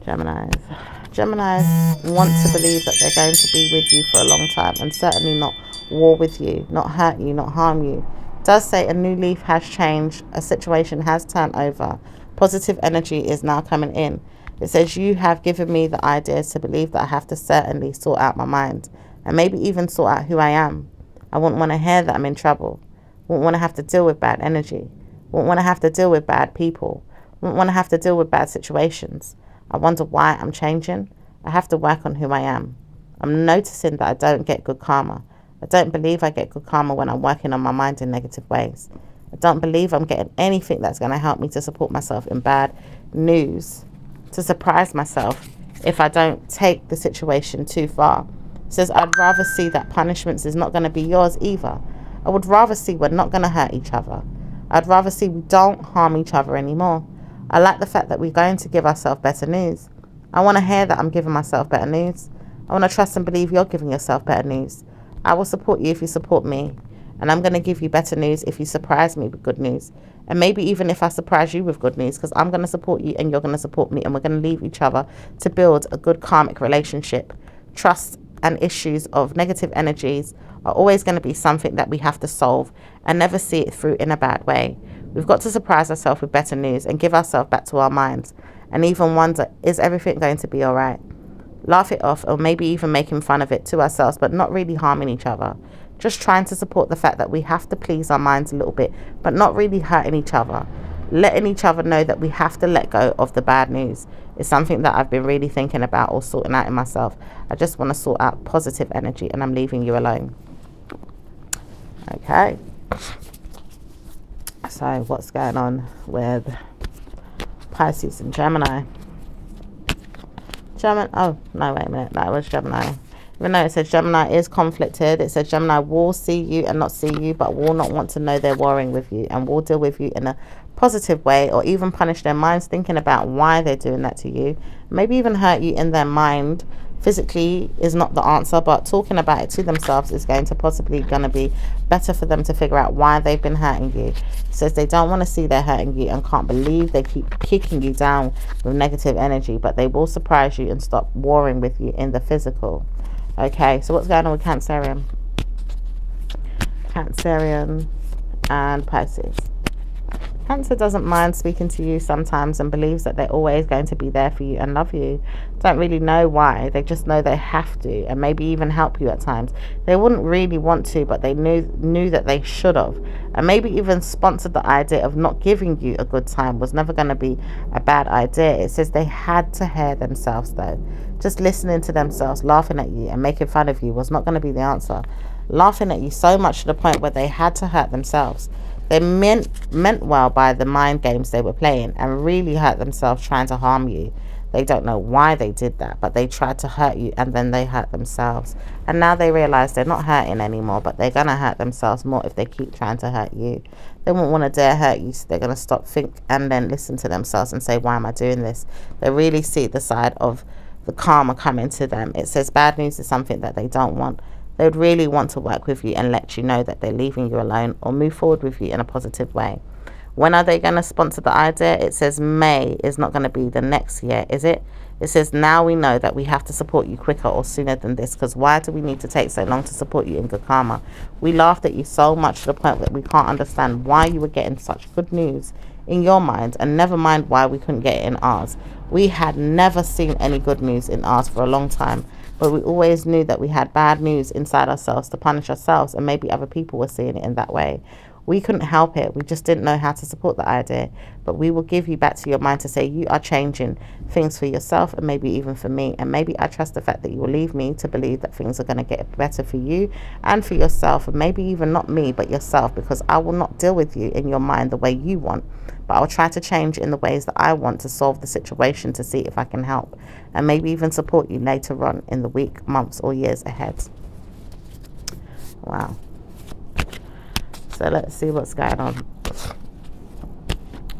Geminis want to believe that they're going to be with you for a long time and certainly not war with you, not hurt you, not harm you. It does say a new leaf has changed, a situation has turned over. Positive energy is now coming in. It says you have given me the ideas to believe that I have to certainly sort out my mind and maybe even sort out who I am. I wouldn't want to hear that I'm in trouble. Wouldn't want to have to deal with bad energy. Wouldn't want to have to deal with bad people. Wouldn't want to have to deal with bad situations. I wonder why I'm changing. I have to work on who I am. I'm noticing that I don't get good karma. I don't believe I get good karma when I'm working on my mind in negative ways. I don't believe I'm getting anything that's going to help me to support myself in bad news, to surprise myself if I don't take the situation too far. It says I'd rather see that punishments is not going to be yours either. I would rather see we're not going to hurt each other. I'd rather see we don't harm each other anymore. I like the fact that we're going to give ourselves better news. I want to hear that I'm giving myself better news. I want to trust and believe you're giving yourself better news. I will support you if you support me. And I'm going to give you better news if you surprise me with good news. And maybe even if I surprise you with good news, because I'm going to support you and you're going to support me. And we're going to leave each other to build a good karmic relationship. Trust and issues of negative energies are always going to be something that we have to solve and never see it through in a bad way. We've got to surprise ourselves with better news and give ourselves back to our minds and even wonder, is everything going to be all right? Laugh it off or maybe even making fun of it to ourselves, but not really harming each other. Just trying to support the fact that we have to please our minds a little bit, but not really hurting each other. Letting each other know that we have to let go of the bad news is something that I've been really thinking about or sorting out in myself. I just want to sort out positive energy and I'm leaving you alone. Okay. So what's going on with Pisces and Gemini? Oh, no, wait a minute. That was Gemini. Even though it says Gemini is conflicted, it says Gemini will see you and not see you, but will not want to know they're warring with you and will deal with you in a positive way or even punish their minds thinking about why they're doing that to you. Maybe even hurt you in their mind physically is not the answer, but talking about it to themselves is going to be better for them to figure out why they've been hurting you. It says they don't want to see they're hurting you and can't believe they keep kicking you down with negative energy, but they will surprise you and stop warring with you in the physical. Okay, so what's going on with Cancerian? Cancerian and Pisces. Cancer doesn't mind speaking to you sometimes and believes that they're always going to be there for you and love you. Don't really know why. They just know they have to, and maybe even help you at times. They wouldn't really want to, but they knew that they should have. And maybe even sponsored the idea of not giving you a good time was never going to be a bad idea. It says they had to hear themselves though. Just listening to themselves, laughing at you and making fun of you was not going to be the answer. Laughing at you so much to the point where they had to hurt themselves. They meant well by the mind games they were playing and really hurt themselves trying to harm you. They don't know why they did that, but they tried to hurt you and then they hurt themselves. And now they realize they're not hurting anymore, but they're going to hurt themselves more if they keep trying to hurt you. They won't want to dare hurt you, so they're going to stop, think, and then listen to themselves and say, why am I doing this? They really see the side of the karma coming to them. It says bad news is something that they don't want. They would really want to work with you and let you know that they're leaving you alone or move forward with you in a positive way. When are they going to sponsor the idea? It says May is not going to be the next year, is it? It says now we know that we have to support you quicker or sooner than this, because why do we need to take so long to support you in good karma? We laughed at you so much to the point that we can't understand why you were getting such good news in your mind, and never mind why we couldn't get it in ours. We had never seen any good news in ours for a long time, but we always knew that we had bad news inside ourselves to punish ourselves, and maybe other people were seeing it in that way. We couldn't help it. We just didn't know how to support the idea. But we will give you back to your mind to say you are changing things for yourself and maybe even for me. And maybe I trust the fact that you will leave me to believe that things are going to get better for you and for yourself. And maybe even not me, but yourself, because I will not deal with you in your mind the way you want. But I'll try to change in the ways that I want to solve the situation to see if I can help. And maybe even support you later on in the week, months or years ahead. Wow. So let's see what's going on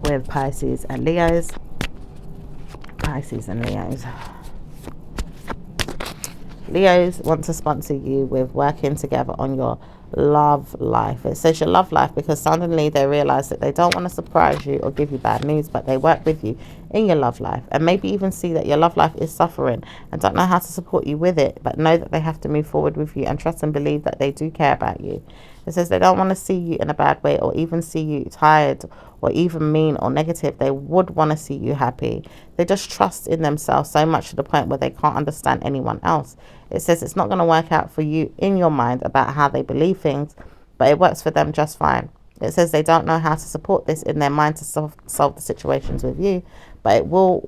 with Pisces and Leos. Pisces and Leos. Leos want to sponsor you with working together on your love life. It says your love life because suddenly they realize that they don't want to surprise you or give you bad news, but they work with you in your love life and maybe even see that your love life is suffering and don't know how to support you with it, but know that they have to move forward with you and trust and believe that they do care about you. It says they don't want to see you in a bad way or even see you tired or even mean or negative. They would want to see you happy. They just trust in themselves so much to the point where they can't understand anyone else. It says it's not going to work out for you in your mind about how they believe things, but it works for them just fine. It says they don't know how to support this in their mind to solve the situations with you, but it will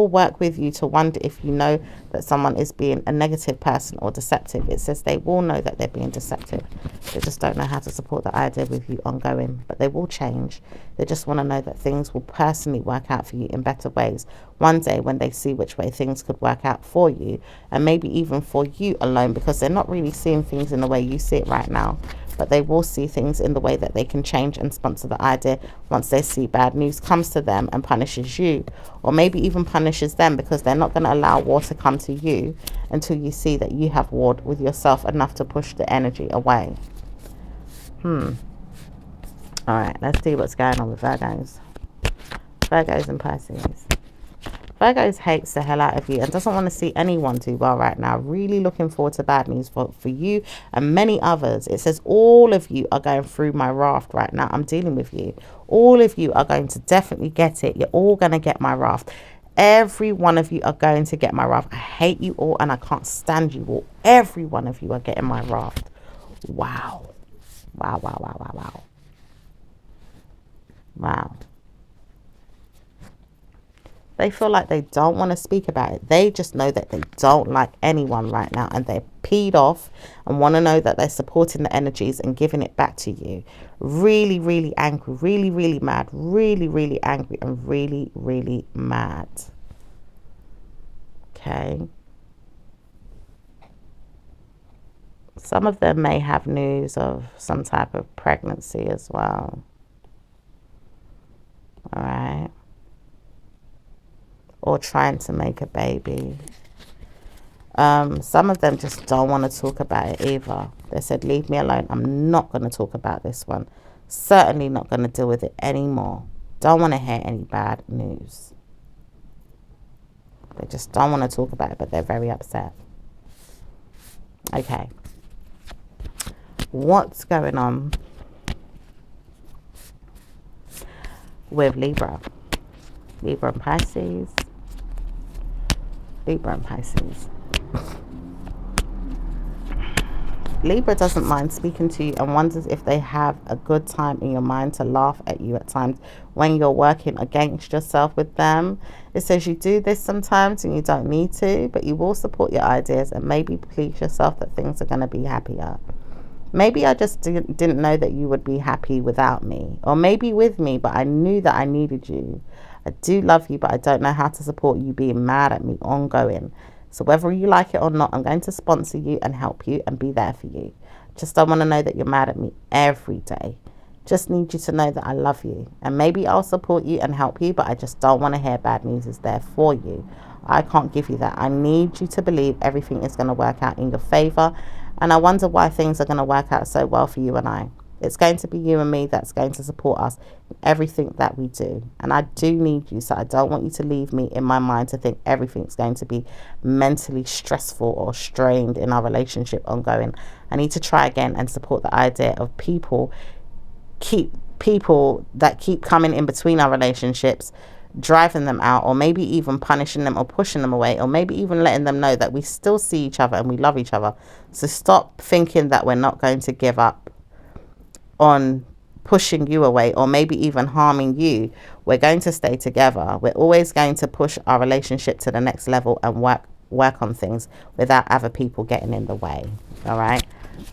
work with you to wonder if you know that someone is being a negative person or deceptive. It says they will know that they're being deceptive. They just don't know how to support the idea with you ongoing, but they will change. They just want to know that things will personally work out for you in better ways one day when they see which way things could work out for you, and maybe even for you alone, because they're not really seeing things in the way you see it right now. But they will see things in the way that they can change and sponsor the idea once they see bad news comes to them and punishes you, or maybe even punishes them, because they're not going to allow war to come to you until you see that you have warred with yourself enough to push the energy away. All right, let's see what's going on with Virgos. Virgos and Pisces. Virgos hates the hell out of you and doesn't want to see anyone do well right now. Really looking forward to bad news for you and many others. It says all of you are going through my raft right now. I'm dealing with you. All of you are going to definitely get it. You're all going to get my raft. Every one of you are going to get my raft. I hate you all and I can't stand you all. Every one of you are getting my raft. Wow. Wow, wow, wow, wow, wow. Wow. They feel like they don't want to speak about it. They just know that they don't like anyone right now and they're peed off and want to know that they're supporting the energies and giving it back to you. Really, really angry, really, really mad, really, really angry and really, really mad. Okay. Some of them may have news of some type of pregnancy as well. All right. Or trying to make a baby. Some of them just don't want to talk about it either. They said, leave me alone. I'm not going to talk about this one. Certainly not going to deal with it anymore. Don't want to hear any bad news. They just don't want to talk about it, but they're very upset. Okay. What's going on with Libra? Libra and Pisces. Libra and Pisces. Libra doesn't mind speaking to you and wonders if they have a good time in your mind to laugh at you at times when you're working against yourself with them. It says you do this sometimes and you don't need to, but you will support your ideas and maybe please yourself that things are going to be happier. Maybe I just didn't know that you would be happy without me, or maybe with me, but I knew that I needed you. I do love you, but I don't know how to support you being mad at me ongoing. So whether you like it or not, I'm going to sponsor you and help you and be there for you. Just don't want to know that you're mad at me every day. Just need you to know that I love you. And maybe I'll support you and help you, but I just don't want to hear bad news is there for you. I can't give you that. I need you to believe everything is going to work out in your favor. And I wonder why things are going to work out so well for you and I. It's going to be you and me that's going to support us in everything that we do. And I do need you, so I don't want you to leave me in my mind to think everything's going to be mentally stressful or strained in our relationship ongoing. I need to try again and support the idea of people that keep coming in between our relationships, driving them out, or maybe even punishing them or pushing them away, or maybe even letting them know that we still see each other and we love each other. So stop thinking that we're not going to give up on pushing you away or maybe even harming you. We're going to stay together. We're always going to push our relationship to the next level and work on things without other people getting in the way. All right,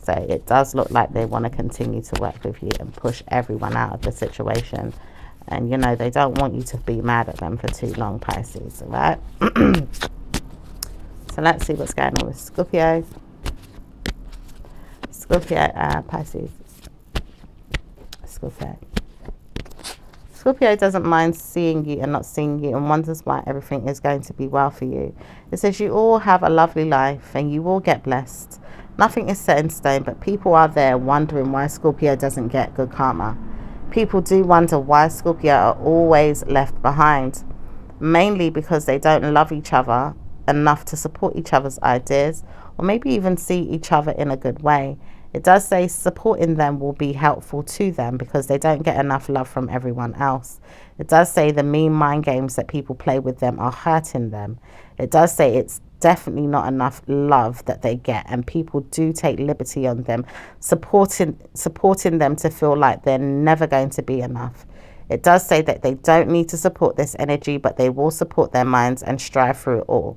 so it does look like they want to continue to work with you and push everyone out of the situation. And you know, they don't want you to be mad at them for too long, Pisces. All right. So let's see what's going on with Scorpio, Pisces. Scorpio doesn't mind seeing you and not seeing you and wonders why everything is going to be well for you. It says you all have a lovely life and you will get blessed. Nothing is set in stone, but people are there wondering why Scorpio doesn't get good karma. People do wonder why Scorpio are always left behind, mainly because they don't love each other enough to support each other's ideas or maybe even see each other in a good way. It does say supporting them will be helpful to them because they don't get enough love from everyone else. It does say the mean mind games that people play with them are hurting them. It does say it's definitely not enough love that they get, and people do take liberty on them, supporting them to feel like they're never going to be enough. It does say that they don't need to support this energy, but they will support their minds and strive through it all.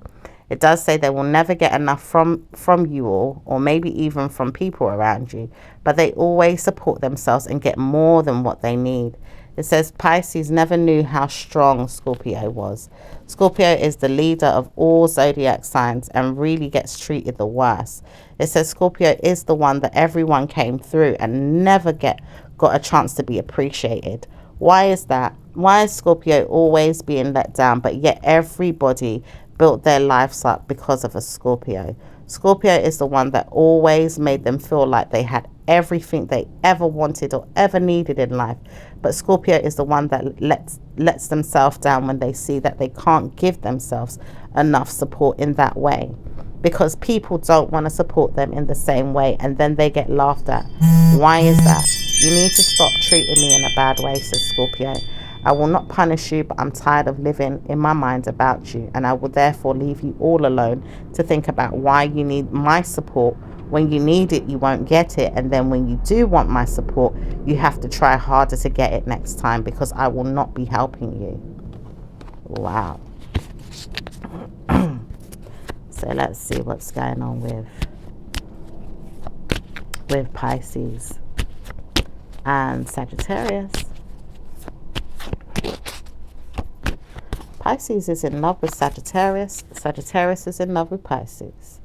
It does say they will never get enough from you all, or maybe even from people around you, but they always support themselves and get more than what they need. It says Pisces never knew how strong Scorpio was. Scorpio is the leader of all zodiac signs and really gets treated the worst. It says Scorpio is the one that everyone came through and never got a chance to be appreciated. Why is that? Why is Scorpio always being let down, but yet everybody built their lives up because of a Scorpio? Scorpio is the one that always made them feel like they had everything they ever wanted or ever needed in life. But Scorpio is the one that lets themselves down when they see that they can't give themselves enough support in that way, because people don't want to support them in the same way, and then they get laughed at. Why is that? You need to stop treating me in a bad way, says Scorpio. I will not punish you, but I'm tired of living in my mind about you, and I will therefore leave you all alone to think about why you need my support. When you need it, you won't get it, and then when you do want my support, you have to try harder to get it next time, because I will not be helping you. Wow. So let's see what's going on with Pisces and Sagittarius. Pisces is in love with Sagittarius. Sagittarius is in love with Pisces.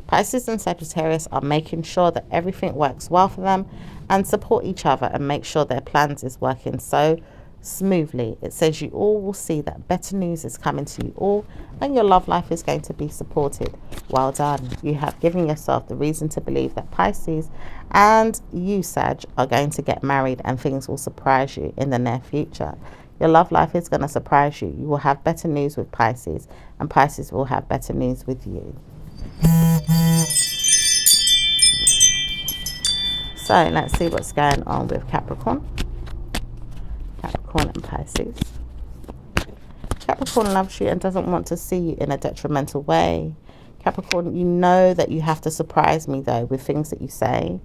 Pisces and Sagittarius are making sure that everything works well for them and support each other and make sure their plans is working so smoothly. It says you all will see that better news is coming to you all, and your love life is going to be supported. Well done. You have given yourself the reason to believe that Pisces and you, Sag, are going to get married, and things will surprise you in the near future. Your love life is going to surprise you. You will have better news with Pisces, and Pisces will have better news with you. So let's see what's going on with Capricorn. Capricorn and Pisces. Capricorn loves you and doesn't want to see you in a detrimental way. Capricorn, you know that you have to surprise me though with things that you say.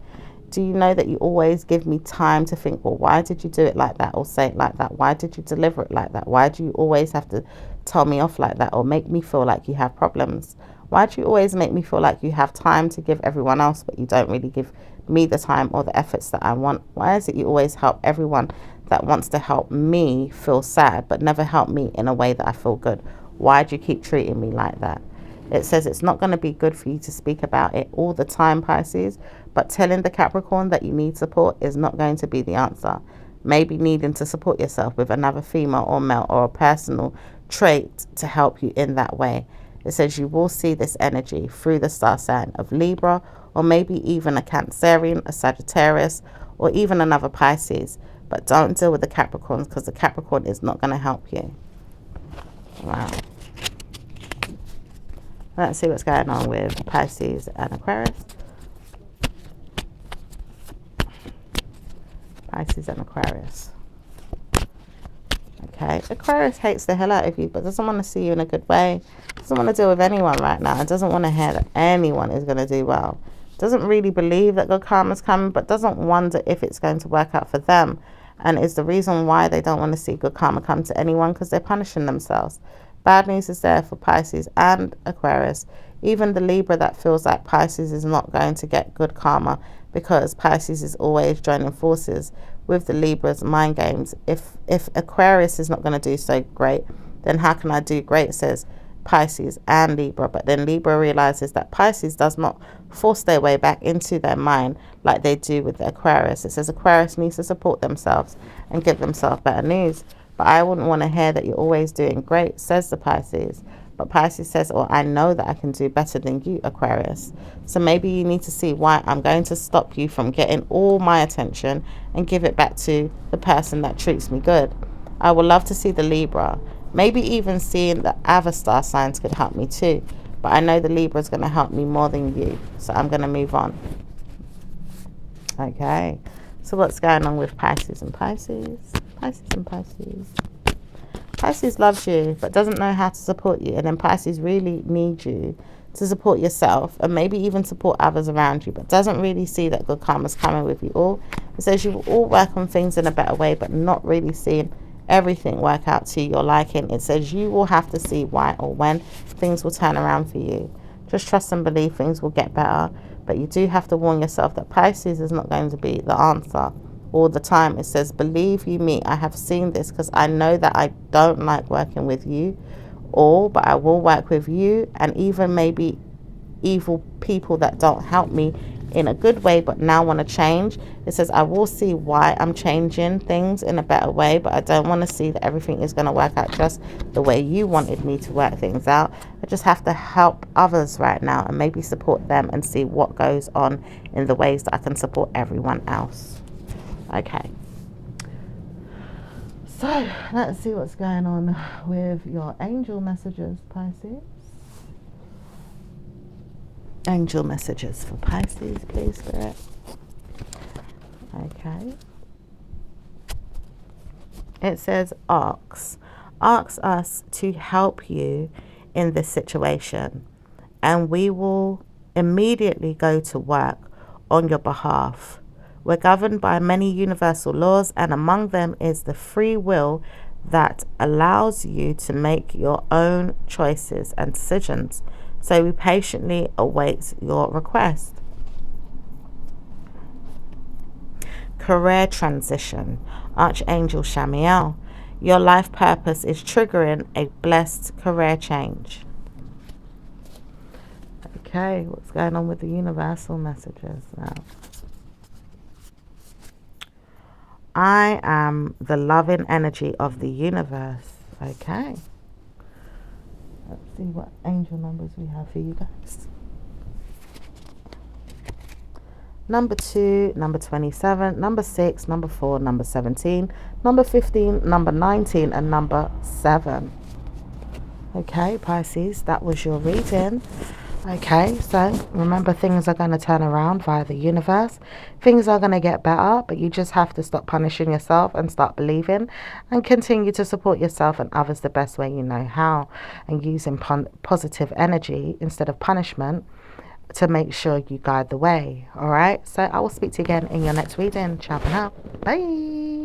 Do you know that you always give me time to think, well, why did you do it like that, or say it like that? Why did you deliver it like that? Why do you always have to tell me off like that, or make me feel like you have problems? Why do you always make me feel like you have time to give everyone else, but you don't really give me the time or the efforts that I want? Why is it you always help everyone that wants to help me feel sad, but never help me in a way that I feel good? Why do you keep treating me like that? It says it's not going to be good for you to speak about it all the time, Pisces, but telling the Capricorn that you need support is not going to be the answer. Maybe needing to support yourself with another female or male, or a personal trait to help you in that way. It says you will see this energy through the star sign of Libra, or maybe even a Cancerian, a Sagittarius, or even another Pisces. But don't deal with the Capricorns, because the Capricorn is not going to help you. Wow. Let's see what's going on with Pisces and Aquarius. Pisces and Aquarius. Okay, Aquarius hates the hell out of you, but doesn't want to see you in a good way. Doesn't want to deal with anyone right now, and doesn't want to hear that anyone is going to do well. Doesn't really believe that good karma's coming, but doesn't wonder if it's going to work out for them. And is the reason why they don't want to see good karma come to anyone, because they're punishing themselves. Bad news is there for Pisces and Aquarius. Even the Libra that feels like Pisces is not going to get good karma, because Pisces is always joining forces with the Libra's mind games. If Aquarius is not going to do so great, then how can I do great, says Pisces and Libra. But then Libra realizes that Pisces does not force their way back into their mind like they do with the Aquarius. It says Aquarius needs to support themselves and give themselves better news. But I wouldn't want to hear that you're always doing great, says the Pisces. But Pisces says, oh, I know that I can do better than you, Aquarius. So maybe you need to see why I'm going to stop you from getting all my attention and give it back to the person that treats me good. I would love to see the Libra. Maybe even seeing the other star signs could help me too. But I know the Libra is going to help me more than you. So I'm going to move on. Okay. So what's going on with Pisces and Pisces? Pisces and Pisces. Pisces loves you but doesn't know how to support you, and then Pisces really needs you to support yourself and maybe even support others around you, but doesn't really see that good karma's coming with you all. It says you will all work on things in a better way, but not really seeing everything work out to your liking. It says you will have to see why or when things will turn around for you. Just trust and believe things will get better, but you do have to warn yourself that Pisces is not going to be the answer all the time. It says, believe you me, I have seen this, because I know that I don't like working with you all, but I will work with you and even maybe evil people that don't help me in a good way but now want to change. It says I will see why I'm changing things in a better way, but I don't want to see that everything is going to work out just the way you wanted me to work things out. I just have to help others right now and maybe support them and see what goes on in the ways that I can support everyone else. Okay, so let's see what's going on with your angel messages, Pisces. Angel messages for Pisces, please, Spirit. Okay. It says, ask us to help you in this situation, and we will immediately go to work on your behalf. We're governed by many universal laws, and among them is the free will that allows you to make your own choices and decisions. So we patiently await your request. Career transition. Archangel Shamiel. Your life purpose is triggering a blessed career change. Okay, what's going on with the universal messages now? I am the loving energy of the universe. Okay. Let's see what angel numbers we have for you guys. Number 2, number 27, number 6, number 4, number 17, number 15, number 19, and number 7. Okay, Pisces, that was your reading. Okay, so remember, things are going to turn around via the universe. Things are going to get better, but you just have to stop punishing yourself and start believing and continue to support yourself and others the best way you know how, and using positive energy instead of punishment to make sure you guide the way. All right, so I will speak to you again in your next reading. Ciao for now. Bye.